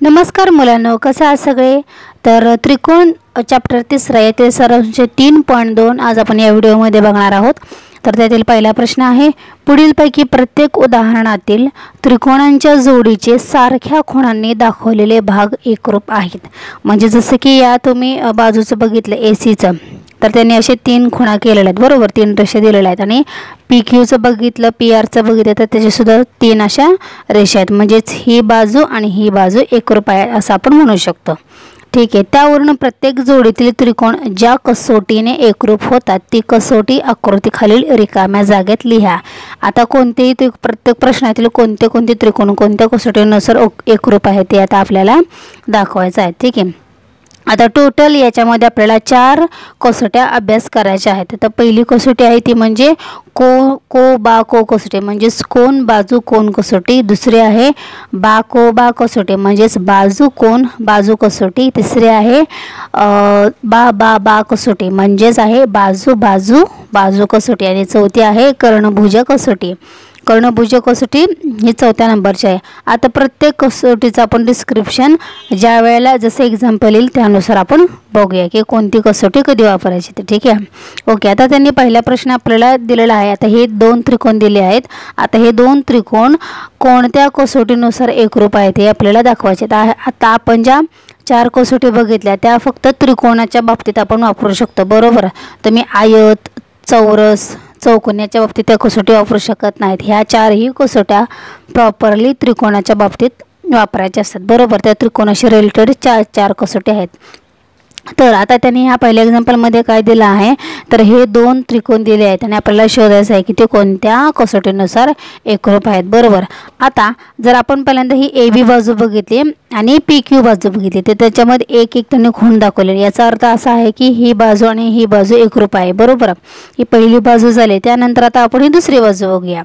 नमस्कार मुलांनो, कसे आहात सगळे। तर त्रिकोण चॅप्टर 3 येथे सारांश 3.2 आज आपण या व्हिडिओमध्ये बघणार आहोत। तर त्यातील पहिला प्रश्न आहे, पुढीलपैकी प्रत्येक उदाहरणातील त्रिकोणांच्या जोडीचे सारख्या कोणांनी दाखवलेले भाग एकरूप आहेत। म्हणजे जसे की या तुम्ही बाजूचं बघितलं एसीचं, तर त्यांनी असे 3 खुणा केलेले आहेत बरोबर, 3 रेषा दिलेल्या आहेत। आणि PQचं बघितलं, PRचं बघितलं तर त्याचे सुद्धा 3 अशा रेषा आहेत। म्हणजेच ही बाजू आणि ही बाजू एकरूप आहे असं आपण म्हणू शकतो। ठीक आहे, त्यावरून प्रत्येक जोडीतील त्रिकोण ज्या कसोटीने एकरूप होतात ती कसोटी आकृती खालील रिकाम्या जागेत लिहा। आता कोणतेही प्रत्येक प्रश्नातील कोणते कोणते त्रिकोण कोणत्या कसोटीनुसार एकरूप आहे ते आता आपल्याला दाखवायचं आहे। ठीक आहे, आता टोटल याच्यामध्ये आपल्याला 4 कसोट्या अभ्यास करायच्या आहेत। तर पहिली कसोटी आहे ती म्हणजे को कसोटी म्हणजेच कोन बाजू कोन कसोटी। दुसरी आहे बा कसोटी म्हणजेच बाजू कोन बाजू कसोटी। तिसरी आहे बा कसोटी म्हणजेच आहे बाजू बाजू बाजू कसोटी। आणि चौथी आहे कर्णभुज कसोटी। कर्णभुज कसोटी ही 4थ्या नंबरची आहे। आता प्रत्येक कसोटीचं आपण डिस्क्रिप्शन ज्या वेळेला जसे एक्झाम्पल येईल त्यानुसार आपण बघूया की कोणती कसोटी कधी वापरायची ते। ठीक आहे, ओके। आता त्यांनी पहिला प्रश्न आपल्याला दिलेला आहे। आता हे 2 त्रिकोण दिले आहेत। आता हे 2 त्रिकोण कोणत्या कसोटीनुसार एकरूप आहेत हे आपल्याला दाखवायचे। आता आपण ज्या 4 कसोटी बघितल्या त्या फक्त त्रिकोणाच्या बाबतीत आपण वापरू शकतो बरोबर। तुम्ही आयत, चौरस, चौकोनाच्या बाबतीत त्या कसोटी वापरू शकत नाहीत। ह्या 4ही कसोट्या प्रॉपरली त्रिकोणाच्या बाबतीत वापरायच्या असतात बरोबर। त्या त्रिकोणाशी रिलेटेड 4 कसोटी आहेत। तर आता त्यांनी ह्या पहिल्या एक्झाम्पलमध्ये काय दिलं आहे, तर हे 2 त्रिकोण दिले आहेत आणि आपल्याला शोधायचं आहे की ते कोणत्या कसोटीनुसार एकरूप आहेत बरोबर। आता जर आपण पहिल्यांदा ही AB बाजू बघितली आणि PQ बाजू बघितली तर त्याच्यामध्ये एक त्यांनी खूण दाखवले। याचा अर्थ असा आहे की ही बाजू आणि ही बाजू एकरूप आहे बरोबर। ही पहिली बाजू झाली, त्यानंतर आता आपण ही दुसरी बाजू बघूया।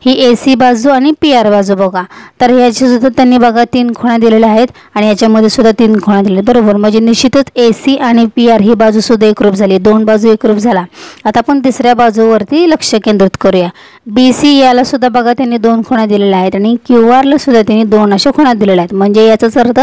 ही AC बाजू आणि PR बाजू बघा, तर याची सुद्धा त्यांनी बघा 3 खुणा दिलेल्या आहेत आणि याच्यामध्ये सुद्धा 3 खुणा दिले बरोबर। म्हणजे निश्चितच AC आणि PR ही बाजू सुद्धा एकरूप झाली, 2 बाजू एकरूप झाला। आता आपण तिसऱ्या बाजूवरती लक्ष केंद्रित करूया। BC याला सुद्धा बघा त्यांनी 2 खुणा दिलेल्या आहेत आणि QR ला सुद्धा त्यांनी 2 अशा खुणा दिलेल्या आहेत। म्हणजे याचाच अर्थ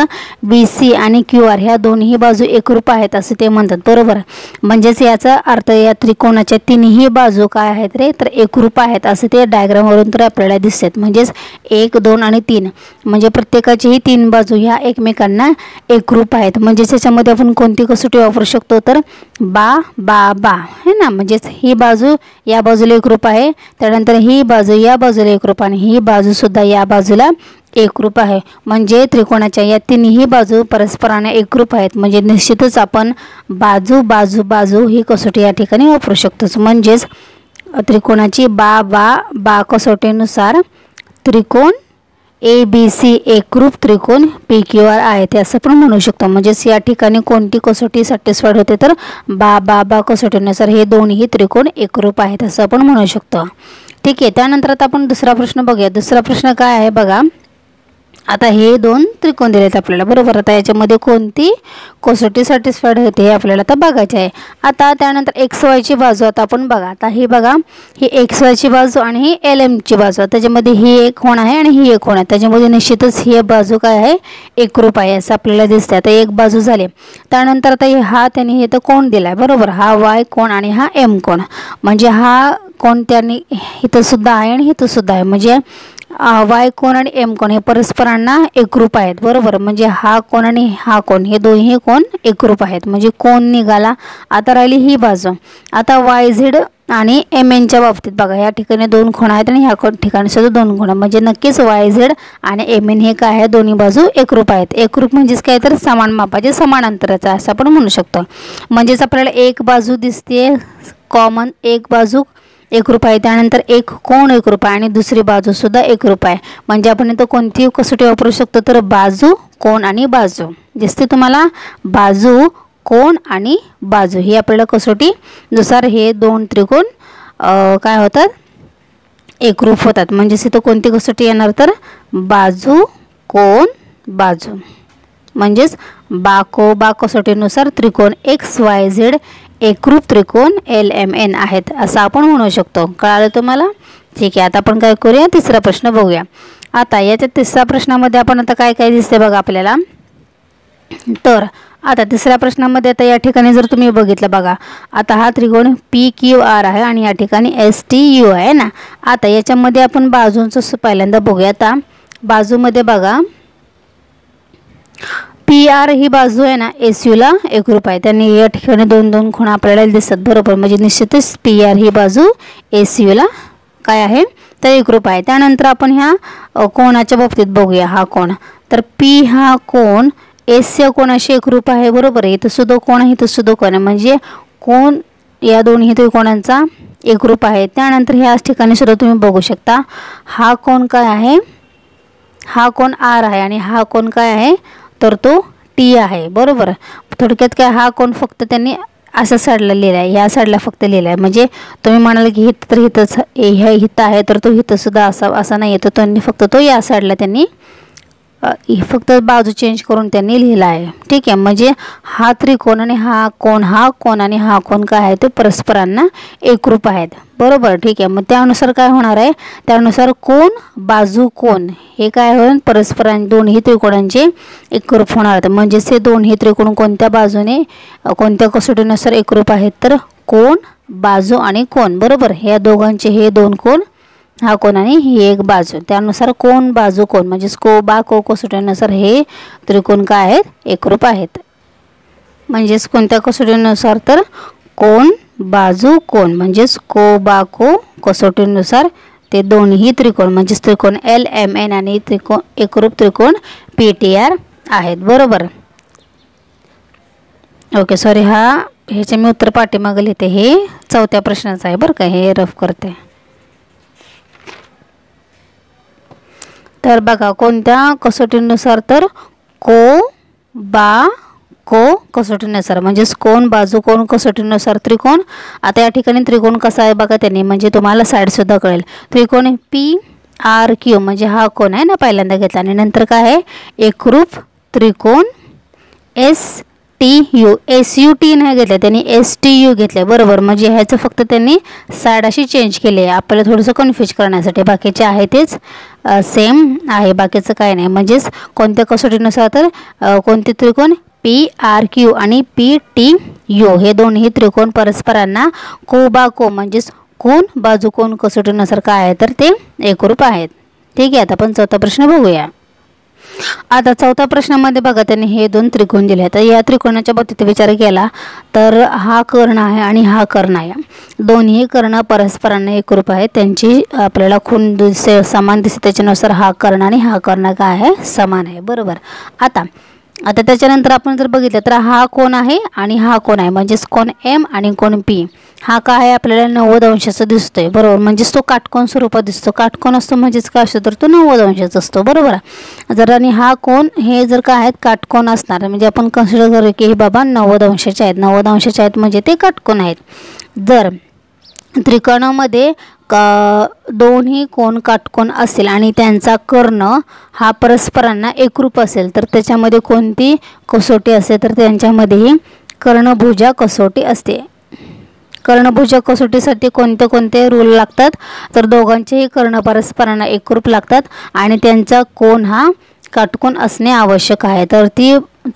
BC आणि QR ह्या दोन्ही बाजू एकरूप आहेत असं ते म्हणतात बरोबर। म्हणजेच याचा अर्थ या त्रिकोणाच्या 3ही बाजू काय आहेत रे, तर एकरूप आहेत असं ते डायग्रामवरून तर आपल्याला दिसतात। म्हणजेच 1, 2 आणि 3 म्हणजे प्रत्येकाची ही 3 बाजू ह्या एकमेकांना एकरूप आहेत। म्हणजेच याच्यामध्ये आपण कोणती कसोटी वापरू शकतो, तर बा है ना। म्हणजेच ही बाजू या बाजूला एकरूप आहे, त्यानंतर ही बाजू या बाजूला एकरूप आणि ही बाजू सुद्धा या बाजूला एकरूप आहे। म्हणजे त्रिकोणाच्या या 3ही बाजू परस्पराने एकरूप आहेत। म्हणजे निश्चितच आपण बाजू बाजू बाजू ही कसोटी या ठिकाणी वापरू शकतो। म्हणजेच त्रिकोणाची बा कसोटीनुसार त्रिकोण ABC एकरूप त्रिकोण PQR आहेत असं पण म्हणू शकतो। म्हणजेच या ठिकाणी कोणती कसोटी सॅटिस्फाईड होते, तर बा कसोटीनुसार हे दोन्ही त्रिकोण एकरूप आहेत असं आपण म्हणू शकतो। ठीक आहे, त्यानंतर आता आपण दुसरा प्रश्न बघूया। दुसरा प्रश्न काय आहे बघा। आता हे 2 त्रिकोण दिलेत आपल्याला बरोबर। आता याच्यामध्ये कोणती कसोटी सॅटिस्फाईड होते हे आपल्याला आता बघायचे आहे। आता त्यानंतर XY ची बाजू आता आपण बघा। आता ही बघा, ही XY ची बाजू आणि ही LM ची बाजू, त्याच्यामध्ये ही एक कोण आहे आणि ही एक कोण आहे। त्याच्यामध्ये निश्चितच ही बाजू काय आहे, एकरूप आहे असं आपल्याला दिसते। आता एक बाजू झाली, त्यानंतर आता हा त्यांनी हे तर कोण दिलाय बरोबर, हा Y कोण आणि हा M कोण। म्हणजे हा कोण त्यांनी इथं सुद्धा आहे आणि इथं सुद्धा आहे। म्हणजे Y कोण आणि M कोण हे परस्परांना एकरूप आहेत बरोबर। म्हणजे हा कोण आणि हा कोण हे दोन्ही कोण एकरूप आहेत। म्हणजे कोण निघाला। आता राहिली ही बाजू। आता YZ आणि MN च्या बाबतीत बघा, या ठिकाणी 2 खुणा आहेत आणि ह्या ठिकाणी सुद्धा 2 खुणा। म्हणजे नक्कीच YZ आणि MN हे काय आहे, दोन्ही बाजू एकरूप आहेत। एकरूप म्हणजेच काय, तर समान मापाचे समान अंतराचा असं आपण म्हणू शकतो। म्हणजेच आपल्याला एक बाजू दिसते कॉमन, एक बाजू एकरूप आहे, त्यानंतर एक कोण एकरूप आहे आणि दुसरी बाजू सुद्धा एकरूप आहे। म्हणजे आपण इथं कोणती कसोटी वापरू शकतो, तर बाजू कोण आणि बाजू। दिसते तुम्हाला, बाजू कोण आणि बाजू ही आपल्याला कसोटी नुसार हे 2 त्रिकोण काय होतात, एकरूप होतात। म्हणजेच इथं कोणती कसोटी येणार, तर बाजू कोण बाजू। म्हणजेच बा कसोटीनुसार त्रिकोण XYZ एकरूप त्रिकोण LMN आहेत असं आपण म्हणू शकतो। कळालं तुम्हाला? ठीक आहे, आता आपण काय करूया, तिसरा प्रश्न बघूया। आता याच्या तिसऱ्या प्रश्नामध्ये आपण आता काय काय दिसते बघा आपल्याला। तर आता तिसऱ्या प्रश्नामध्ये आता या ठिकाणी जर तुम्ही बघितलं बघा, आता हा त्रिकोण PQR आहे आणि या ठिकाणी STU आहे ना. आता याच्यामध्ये आपण बाजूंचं पहिल्यांदा बघूया. आता बाजूमध्ये बघा, PR ही बाजू आहे ना SUला एकरूप आहे. त्यांनी या ठिकाणी दोन दोन कोण आपल्याला दिसतात बरोबर, म्हणजे निश्चितच PR ही बाजू SUला काय आहे तर एकरूप आहे. त्यानंतर आपण ह्या कोणाच्या बाबतीत बघूया. हा कोण, तर P हा कोण S या कोणाशी एकरूप आहे बरोबर आहे. इथं सुद्धा कोण आहे, इथं सुद्धा कोण आहे, म्हणजे कोण या दोन्ही त्रिकोणांचा एकरूप आहे. त्यानंतर ह्याच ठिकाणी सुद्धा तुम्ही बघू शकता, हा कोण काय आहे, हा कोण R आहे आणि हा कोण काय आहे तर तो T आहे बरोबर. थोडक्यात काय, हा कोण फक्त त्यांनी असा साईडला लिहिला आहे, ह्या साईडला फक्त लिहिला आहे. म्हणजे तुम्ही म्हणाल की हित तर हितच ह्या हित आहे तर तो हित सुद्धा असा नाही येतो, त्यांनी फक्त तो या साईडला त्यांनी फक्त बाजू चेंज करून त्यांनी लिहिला आहे. ठीक आहे, म्हणजे हा त्रिकोण आणि हा कोण आणि हा कोण काय आहे ते परस्परांना एकरूप आहेत बरोबर. ठीक आहे, मग त्यानुसार काय होणार आहे, त्यानुसार कोण बाजू कोण हे काय होईल, परस्परां दोन्ही त्रिकोणांचे एकरूप होणार आहेत. म्हणजेच हे दोन्ही त्रिकोण कोणत्या बाजूने कोणत्या कसोटीनुसार एकरूप आहेत तर कोण बाजू आणि कोण बरोबर. ह्या दोघांचे हे दोन कोण, हा कोण आणि ही एक बाजू, त्यानुसार कोण बाजू कोण म्हणजे को कसोटीनुसार हे त्रिकोण काय आहेत एकरूप आहेत. म्हणजेच कोणत्या कसोटीनुसार तर कोण बाजू कोण, म्हणजेच को कसोटीनुसार ते दोन्ही त्रिकोण म्हणजेच त्रिकोण LMN आणि त्रिकोण एकरूप त्रिकोण PTR आहेत बरोबर. ओके, सॉरी, ह्याचे मी उत्तर पाठीमागे लिहिते, हे चौथ्या प्रश्नाचं आहे बरं का, हे रफ करते. तर बघा, कोणत्या कसोटीनुसार तर को कसोटीनुसार म्हणजेच कोण बाजू कोण कसोटीनुसार त्रिकोण. आता या ठिकाणी त्रिकोण कसा आहे बघा त्यांनी, म्हणजे तुम्हाला साईड सुद्धा कळेल. त्रिकोण PRQ म्हणजे हा कोण आहे ना पहिल्यांदा घेतला, आणि नंतर काय आहे एकरूप त्रिकोण SUT नाही घेतलं त्यांनी, STU घेतलं बरोबर. म्हणजे ह्याचं फक्त त्यांनी साईड अशी चेंज केली आहे आपल्याला थोडंसं कन्फ्यूज करण्यासाठी. बाकीचे आहे तेच सेम आहे, बाकीचं काय नाही. म्हणजेच कोणत्या कसोटीनुसार तर कोणते त्रिकोण PRQ आणि PTU हे दोन्ही त्रिकोण परस्परांना को म्हणजेच कोण बाजू कोण कसोटीनुसार काय आहे तर ते एकरूप आहेत. ठीक आहे, आता आपण चौथा प्रश्न बघूया. आता चौथ्या प्रश्नामध्ये बघा त्यांनी हे दोन त्रिकोण दिले आहेत. या त्रिकोणाच्या बाबतीत विचार केला तर हा कर्ण आहे आणि हा कर्ण आहे, दोन्ही कर्ण परस्परांना एकरूप आहेत. त्यांची आपल्याला खूण समान दिसते, त्याच्यानुसार हा कर्ण आणि हा कर्ण काय आहे समान आहे बरोबर. आता त्याच्यानंतर आपण जर बघितलं तर हा कोण आहे आणि हा कोण आहे, म्हणजेच कोण M आणि कोण P हा काय आहे आपल्याला 90 अंशाचा दिसतोय बरोबर. म्हणजेच तो काटकोन स्वरूपात दिसतो. काटकोन असतो म्हणजेच काय असतो तर तो 90 अंशाचा असतो बरोबर. जर आणि हा कोण हे जर काय आहेत काटकोन असणार, म्हणजे आपण कन्सिडर करू की हे बाबा 90 अंशाचे आहेत, 90 अंशाचे आहेत म्हणजे ते काटकोन आहेत. जर त्रिकोणामध्ये दोन्ही कोण काटकोन असेल आणि त्यांचा कर्ण हा परस्परांना एकरूप असेल तर त्याच्यामध्ये कोणती कसोटी असते तर त्यांच्यामध्ये कर्णभुजा कसोटी असते. कर्णभुजा कसोटीसाठी कोणते रूल लागतात तर दोघांचेही कर्ण परस्परांना एकरूप लागतात आणि त्यांचा कोन हा काटकोन असणे आवश्यक आहे.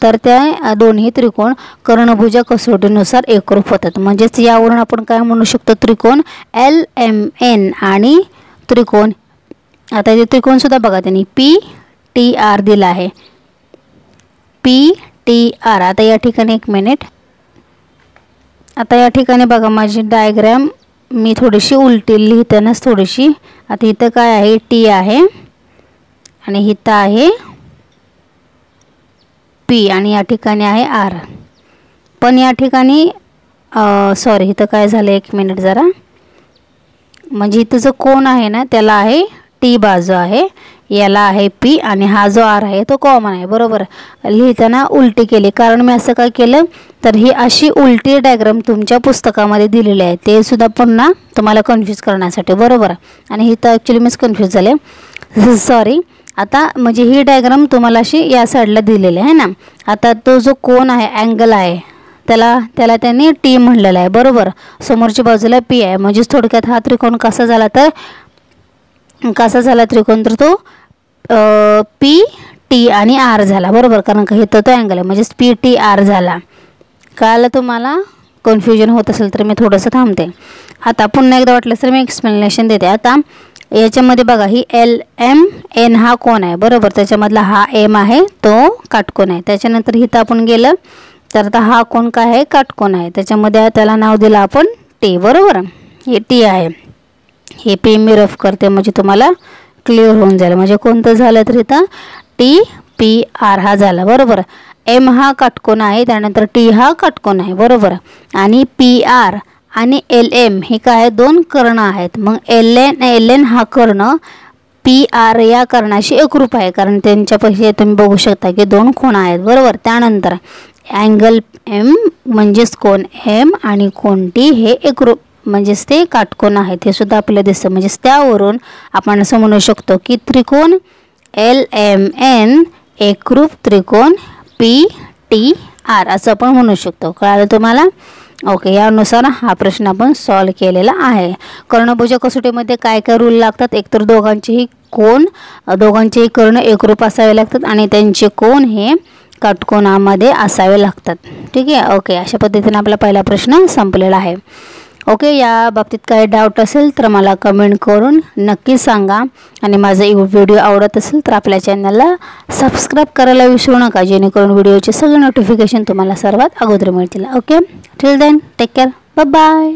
तर त्या दोन्ही त्रिकोण कर्णभुजा कसोटीनुसार एकरूप होतात. म्हणजेच यावरून आपण काय म्हणू शकतो, त्रिकोण LMN आणि त्रिकोण, आता इथे त्रिकोण सुद्धा बघा त्यांनी PTR दिला आहे, PTR. आता या ठिकाणी एक मिनिट, आता या ठिकाणी बघा माझी डायग्राम मी थोडीशी उलटी लिहितानाच थोडीशी. आता इथं काय आहे T आहे आणि इथं आहे P आणि या ठिकाणी आहे R. पण या ठिकाणी सॉरी इथं काय झालं एक मिनिट जरा, म्हणजे इथं जो कोण आहे ना त्याला आहे T बाजू आहे, याला आहे P आणि हा जो R आहे तो कॉमन आहे बरोबर. लिहिताना उलटी केली, कारण मी असं काय केलं तर ही अशी उलटी डायग्राम तुमच्या पुस्तकामध्ये दिलेली आहे, ते सुद्धा पुन्हा तुम्हाला कन्फ्यूज करण्यासाठी बरोबर. आणि इथं ॲक्च्युली मीच कन्फ्यूज झाले, सॉरी. आता म्हणजे ही डायग्राम तुम्हाला अशी या साईडला दिलेली आहे ना. आता तो जो कोण आहे अँगल आहे त्याला त्यांनी T म्हणलेला आहे बरोबर. समोरच्या बाजूला P आहे, म्हणजेच थोडक्यात हा त्रिकोण कसा झाला त्रिकोण तर तो PTR टी आणि आर झाला, बरोबर, कारण का हे तो अँगल आहे, म्हणजेच पी टी आर झाला. कळालं तुम्हाला? कन्फ्युजन होत असेल तर मी थोडंसं थांबते. आता पुन्हा एकदा वाटलं तर मी एक्सप्लेनेशन देते. आता याच्यामध्ये बघा, ही एल एम एन हा कोण आहे, बरोबर, त्याच्यामधला हा एम आहे तो काटकोन आहे. त्याच्यानंतर इथं आपण गेलं तर आता हा कोण काय आहे, काटकोन आहे. त्याच्यामध्ये त्याला नाव दिलं आपण टी, बरोबर. हे टी आहे, हे पी मी रफ करते म्हणजे तुम्हाला क्लिअर होऊन जाईल. म्हणजे कोणतं झालं तर इथं टी पी आर हा झाला, बरोबर. एम हा काटकोन आहे, त्यानंतर टी हा काटकोन आहे, बरोबर. आणि पी आर आणि एल एम हे काय, दोन कर्ण आहेत. मग एल एन हा कर्ण पी आर या कर्णाशी एकरूप आहे, कारण त्यांच्यापाशी तुम्ही बघू शकता की दोन कोण आहेत, बरोबर. त्यानंतर अँगल एम म्हणजेच कोण एम आणि कोण टी हे एकरूप म्हणजेच ते काटकोन आहेत, हे सुद्धा आपल्याला दिसतं. म्हणजेच त्यावरून आपण असं म्हणू शकतो की त्रिकोण एल एम एन एकरूप त्रिकोण पी टी आर असं आपण म्हणू शकतो. कळालं तुम्हाला? ओके, यानुसार हा प्रश्न आपण सॉल्व केलेला आहे. कर्णभुज कसोटीमध्ये काय काय रूल लागतात, एकतर दोघांचेही कर्ण एकरूप असावे लागतात आणि त्यांचे कोण हे काटकोनामध्ये असावे लागतात. ठीक आहे. ओके, अशा पद्धतीने आपला पहिला प्रश्न संपलेला आहे. ओके, या बाबतीत काही डाऊट असेल तर मला कमेंट करून नक्की सांगा. आणि माझा व्हिडिओ आवडत असेल तर आपल्या चॅनलला सबस्क्राईब करायला विसरू नका, जेणेकरून व्हिडिओचे सगळे नोटिफिकेशन तुम्हाला सर्वात अगोदर मिळतील. Okay, till then take care, bye bye.